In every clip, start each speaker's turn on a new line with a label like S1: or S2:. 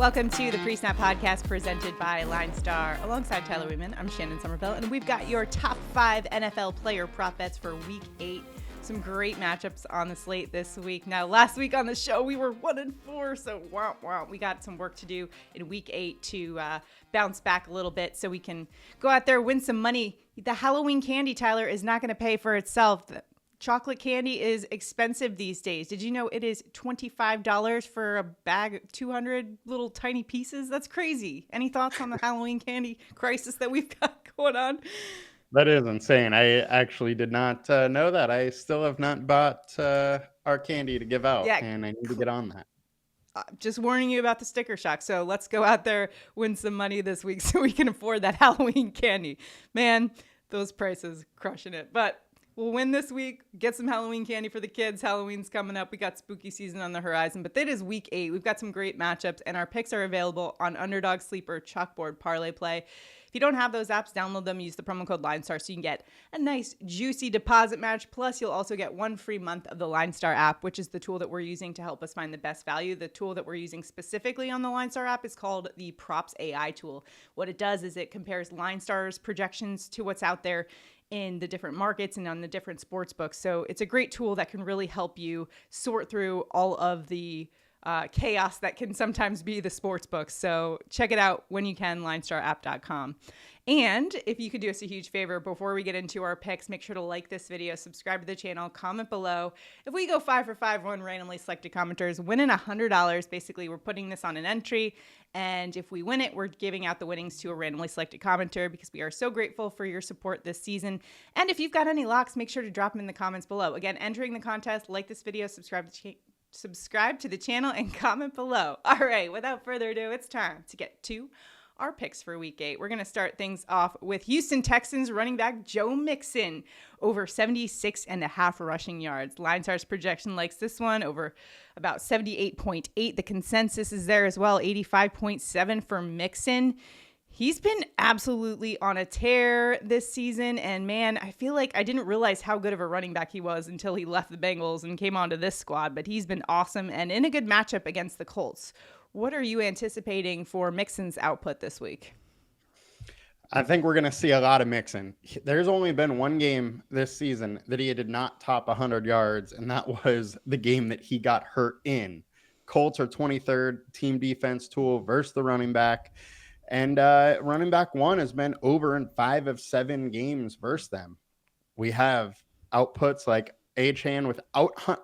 S1: Welcome to the Pre-Snap Podcast presented by LineStar. Alongside Tyler Wiemann, I'm Shannon Sommerville, and we've got your top 5 NFL player prop bets for Week 8. Some great matchups on the slate this week. Now, last week on the show, we were 1-4, so we got some work to do in Week 8 to bounce back a little bit so we can go out there, win some money. The Halloween candy, Tyler, is not going to pay for itself. Chocolate candy is expensive these days. Did you know it is $25 for a bag of 200 little tiny pieces? That's crazy. Any thoughts on the Halloween candy crisis that we've got going on?
S2: That is insane. I actually did not know that. I still have not bought our candy to give out, and I need to get on that.
S1: Just warning you about the sticker shock. So let's go out there, win some money this week so we can afford that Halloween candy. Man, those prices, crushing it. But we'll win this week, get some Halloween candy for the kids. Halloween's coming up. We got spooky season on the horizon, but that is Week 8. We've got some great matchups, and our picks are available on Underdog, Sleeper, Chalkboard, Parlay Play. If you don't have those apps, download them. Use the promo code LineStar so you can get a nice, juicy deposit match. Plus, you'll also get 1 free month of the LineStar app, which is the tool that we're using to help us find the best value. The tool that we're using specifically on the LineStar app is called the PropsAI tool. What it does is it compares LineStar's projections to what's out there in the different markets and on the different sports books. So it's a great tool that can really help you sort through all of the chaos that can sometimes be the sports books. So check it out when you can, linestarapp.com. And if you could do us a huge favor before we get into our picks, make sure to like this video, subscribe to the channel, comment below. If we go 5 for 5, one randomly selected commenters winning $100. Basically, we're putting this on an entry, and if we win it, we're giving out the winnings to a randomly selected commenter because we are so grateful for your support this season. And if you've got any locks, make sure to drop them in the comments below. Again, entering the contest, like this video, subscribe to the channel, and comment below. All right, without further ado, it's time to get to our picks for Week 8. We're going to start things off with Houston Texans running back Joe Mixon over 76.5 rushing yards. LineStar's projection likes this one over about 78.8. The consensus is there as well, 85.7 for Mixon. He's been absolutely on a tear this season, and man, I feel like I didn't realize how good of a running back he was until he left the Bengals and came onto this squad, but he's been awesome and in a good matchup against the Colts. What are you anticipating for Mixon's output this week?
S2: I think we're going to see a lot of Mixon. There's only been one game this season that he did not top 100 yards, and that was the game that he got hurt in. Colts are 23rd team defense tool versus the running back. And running back one has been over in 5 of 7 games versus them. We have outputs like Achane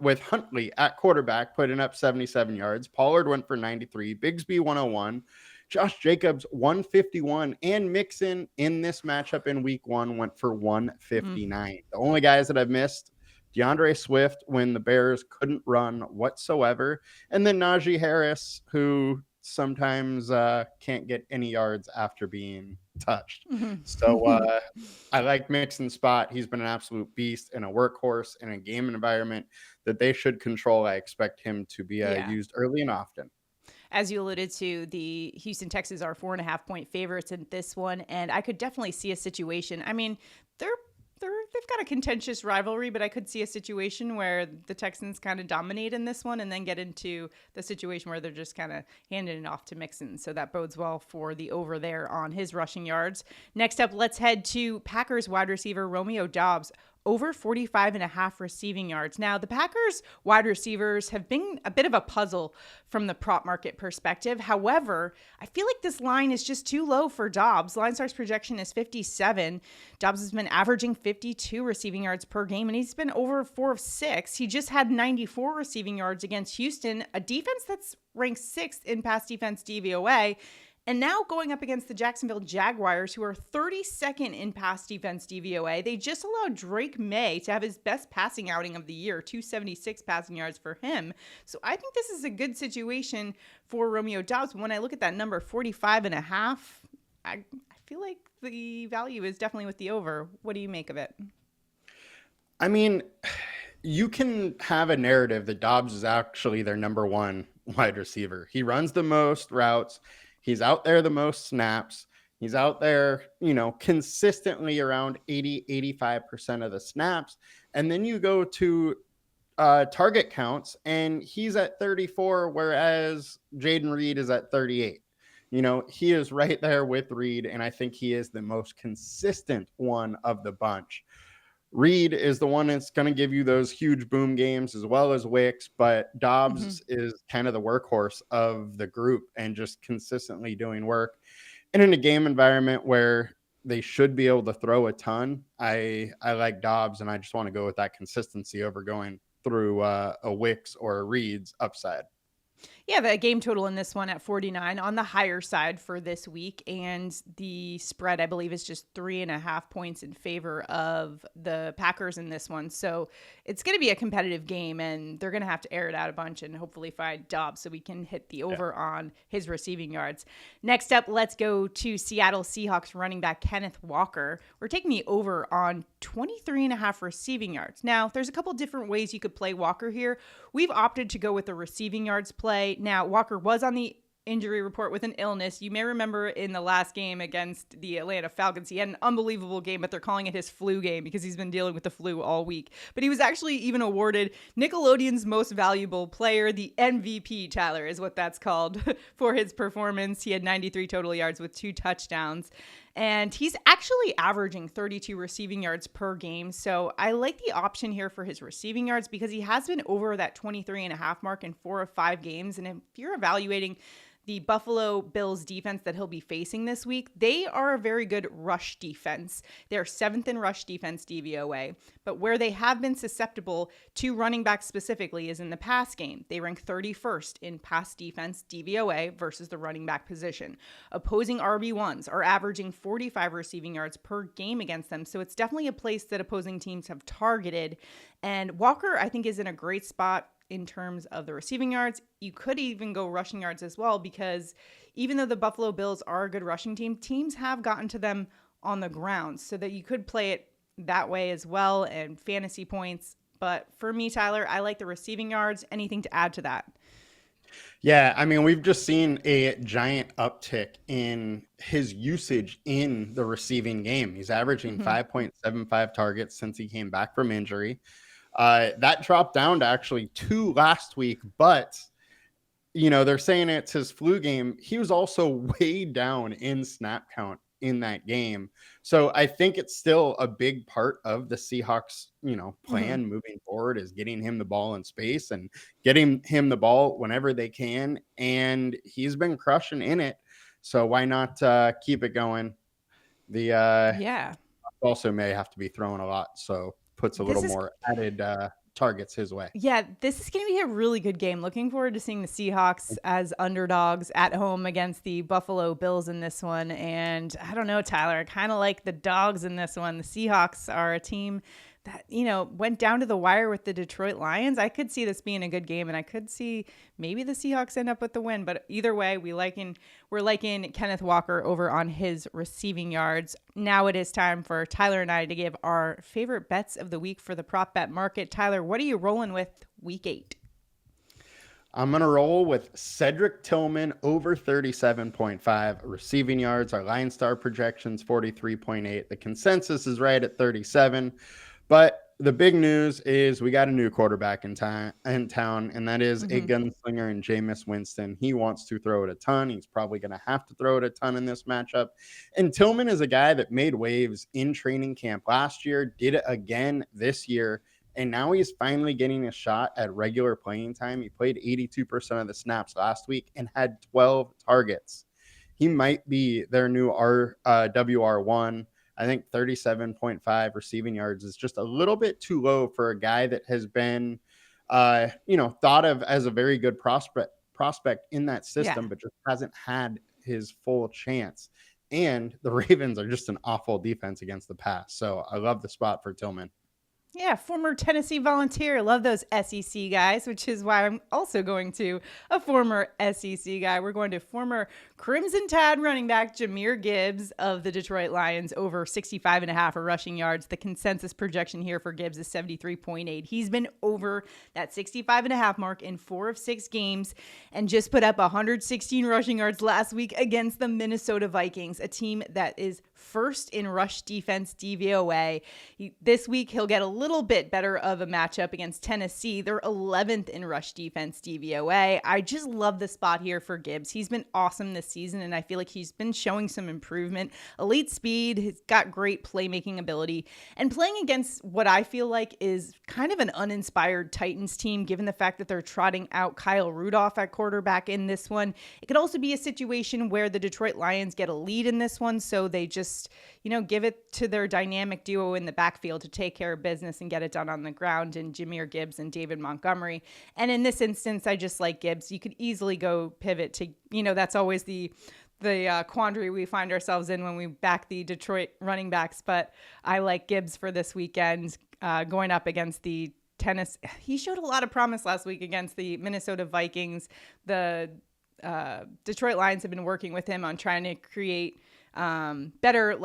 S2: with Huntley at quarterback, putting up 77 yards. Pollard went for 93. Bigsby 101. Josh Jacobs 151. And Mixon in this matchup in Week 1 went for 159. The only guys that I've missed, DeAndre Swift when the Bears couldn't run whatsoever. And then Najee Harris, who sometimes can't get any yards after being touched. So I like Mixon's spot. He's been an absolute beast and a workhorse in a game environment that they should control. I expect him to be used early and often.
S1: As you alluded to, the Houston Texans are 4.5-point favorites in this one, and I could definitely see a situation. I mean, they've got a contentious rivalry, but I could see a situation where the Texans kind of dominate in this one and then get into the situation where they're just kind of handing it off to Mixon. So that bodes well for the over there on his rushing yards. Next up, let's head to Packers wide receiver Romeo Doubs. Over 45.5 receiving yards. Now, the Packers wide receivers have been a bit of a puzzle from the prop market perspective. However, I feel like this line is just too low for Doubs. LineStar's projection is 57. Doubs has been averaging 52 receiving yards per game, and he's been over 4 of 6. He just had 94 receiving yards against Houston, a defense that's ranked 6th in pass defense DVOA. And now going up against the Jacksonville Jaguars, who are 32nd in pass defense DVOA. They just allowed Drake May to have his best passing outing of the year, 276 passing yards for him. So I think this is a good situation for Romeo Doubs. When I look at that number, 45.5, I feel like the value is definitely with the over. What do you make of it?
S2: I mean, you can have a narrative that Doubs is actually their number one wide receiver. He runs the most routes. He's out there the most snaps. He's out there, consistently around 80, 85% of the snaps. And then you go to target counts, and he's at 34, whereas Jaden Reed is at 38. He is right there with Reed, and I think he is the most consistent one of the bunch. Reed is the one that's going to give you those huge boom games as well as Wicks, but Doubs is kind of the workhorse of the group and just consistently doing work. And in a game environment where they should be able to throw a ton, I like Doubs, and I just want to go with that consistency over going through a Wicks or a Reed's upside.
S1: Yeah, the game total in this one at 49 on the higher side for this week. And the spread, I believe, is just 3.5 points in favor of the Packers in this one. So it's going to be a competitive game, and they're going to have to air it out a bunch and hopefully find Doubs so we can hit the over on his receiving yards. Next up, let's go to Seattle Seahawks running back Kenneth Walker. We're taking the over on 23.5 receiving yards. Now, there's a couple different ways you could play Walker here. We've opted to go with the receiving yards play. Now, Walker was on the injury report with an illness. You may remember in the last game against the Atlanta Falcons, he had an unbelievable game, but they're calling it his flu game because he's been dealing with the flu all week. But he was actually even awarded Nickelodeon's most valuable player, the MVP, Tyler, is what that's called, for his performance. He had 93 total yards with 2 touchdowns. And he's actually averaging 32 receiving yards per game. So I like the option here for his receiving yards because he has been over that 23.5 mark in 4 of 5 games. And if you're evaluating the Buffalo Bills defense that he'll be facing this week, they are a very good rush defense. They're 7th in rush defense DVOA, but where they have been susceptible to running backs specifically is in the pass game. They rank 31st in pass defense DVOA versus the running back position. Opposing RB1s are averaging 45 receiving yards per game against them, so it's definitely a place that opposing teams have targeted. And Walker, I think, is in a great spot in terms of the receiving yards. You could even go rushing yards as well, because even though the Buffalo Bills are a good rushing team, teams have gotten to them on the ground, so that you could play it that way as well and fantasy points. But for me, Tyler, I like the receiving yards. Anything to add to that?
S2: Yeah, I mean, we've just seen a giant uptick in his usage in the receiving game. He's averaging 5.75 targets since he came back from injury. That dropped down to actually 2 last week, but they're saying it's his flu game. He was also way down in snap count in that game. So I think it's still a big part of the Seahawks, plan moving forward, is getting him the ball in space and getting him the ball whenever they can. And he's been crushing in it. So why not keep it going? The also may have to be thrown a lot, so puts a little more added targets his way.
S1: Yeah, this is going to be a really good game. Looking forward to seeing the Seahawks as underdogs at home against the Buffalo Bills in this one. And I don't know, Tyler, I kind of like the dogs in this one. The Seahawks are a team that, went down to the wire with the Detroit Lions. I could see this being a good game, and I could see maybe the Seahawks end up with the win. But either way, we're liking Kenneth Walker over on his receiving yards. Now it is time for Tyler and I to give our favorite bets of the week for the prop bet market. Tyler, what are you rolling with week 8?
S2: I'm going to roll with Cedric Tillman over 37.5 receiving yards. Our LineStar projections 43.8. The consensus is right at 37. But the big news is we got a new quarterback in town, and that is a gunslinger in Jameis Winston. He wants to throw it a ton. He's probably going to have to throw it a ton in this matchup. And Tillman is a guy that made waves in training camp last year, did it again this year, and now he's finally getting a shot at regular playing time. He played 82% of the snaps last week and had 12 targets. He might be their new WR1. I think 37.5 receiving yards is just a little bit too low for a guy that has been, thought of as a very good prospect in that system, but just hasn't had his full chance. And the Ravens are just an awful defense against the pass. So I love the spot for Tillman.
S1: Yeah, former Tennessee Volunteer. Love those SEC guys, which is why I'm also going to a former SEC guy. We're going to former Crimson Tide running back Jahmyr Gibbs of the Detroit Lions over 65.5 rushing yards. The consensus projection here for Gibbs is 73.8. He's been over that 65.5 mark in 4 of 6 games and just put up 116 rushing yards last week against the Minnesota Vikings, a team that is first in rush defense DVOA. This week, he'll get a little bit better of a matchup against Tennessee. They're 11th in rush defense DVOA. I just love the spot here for Gibbs. He's been awesome this season, and I feel like he's been showing some improvement. Elite speed, he's got great playmaking ability, and playing against what I feel like is kind of an uninspired Titans team, given the fact that they're trotting out Kyle Rudolph at quarterback in this one. It could also be a situation where the Detroit Lions get a lead in this one, so they just, give it to their dynamic duo in the backfield to take care of business and get it done on the ground in Jahmyr Gibbs and David Montgomery. And in this instance, I just like Gibbs. You could easily go pivot to, that's always the quandary we find ourselves in when we back the Detroit running backs. But I like Gibbs for this weekend going up against the Tennessee. He showed a lot of promise last week against the Minnesota Vikings. The Detroit Lions have been working with him on trying to create better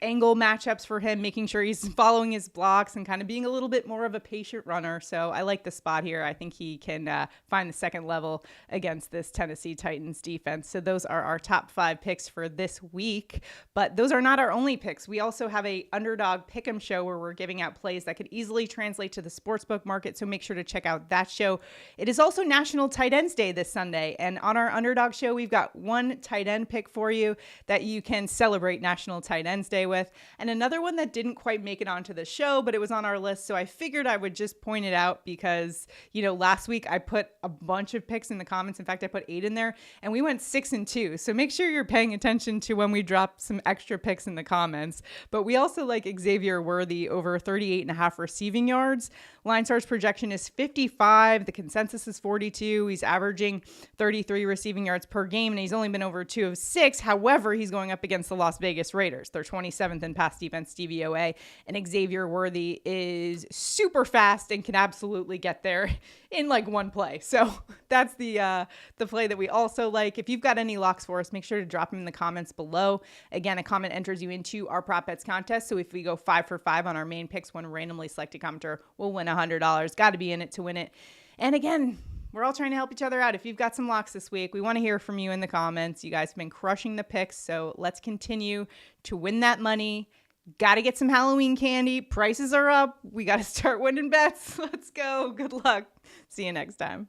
S1: angle matchups for him, making sure he's following his blocks and kind of being a little bit more of a patient runner. So I like the spot here. I think he can find the second level against this Tennessee Titans defense. So those are our top 5 picks for this week, but those are not our only picks. We also have a Underdog Pick'em show where we're giving out plays that could easily translate to the sportsbook market. So make sure to check out that show. It is also National Tight Ends Day this Sunday. And on our Underdog show, we've got one tight end pick for you that you can celebrate National Tight Ends Day with, and another one that didn't quite make it onto the show, but it was on our list, so I figured I would just point it out because last week I put a bunch of picks in the comments. In fact, I put 8 in there, and we went 6-2. So make sure you're paying attention to when we drop some extra picks in the comments. But we also like Xavier Worthy over 38.5 receiving yards. LineStar's projection is 55. The consensus is 42. He's averaging 33 receiving yards per game, and he's only been over 2 of 6. However, he's going up against the Las Vegas Raiders. They're 27th in pass defense DVOA, and Xavier Worthy is super fast and can absolutely get there in one play. So that's the play that we also like. If you've got any locks for us, make sure to drop them in the comments below. Again, a comment enters you into our prop bets contest. So if we go 5 for 5 on our main picks, one randomly selected commenter will win $100. Got to be in it to win it. And again, we're all trying to help each other out. If you've got some locks this week, we want to hear from you in the comments. You guys have been crushing the picks, so let's continue to win that money. Got to get some Halloween candy. Prices are up. We got to start winning bets. Let's go. Good luck. See you next time.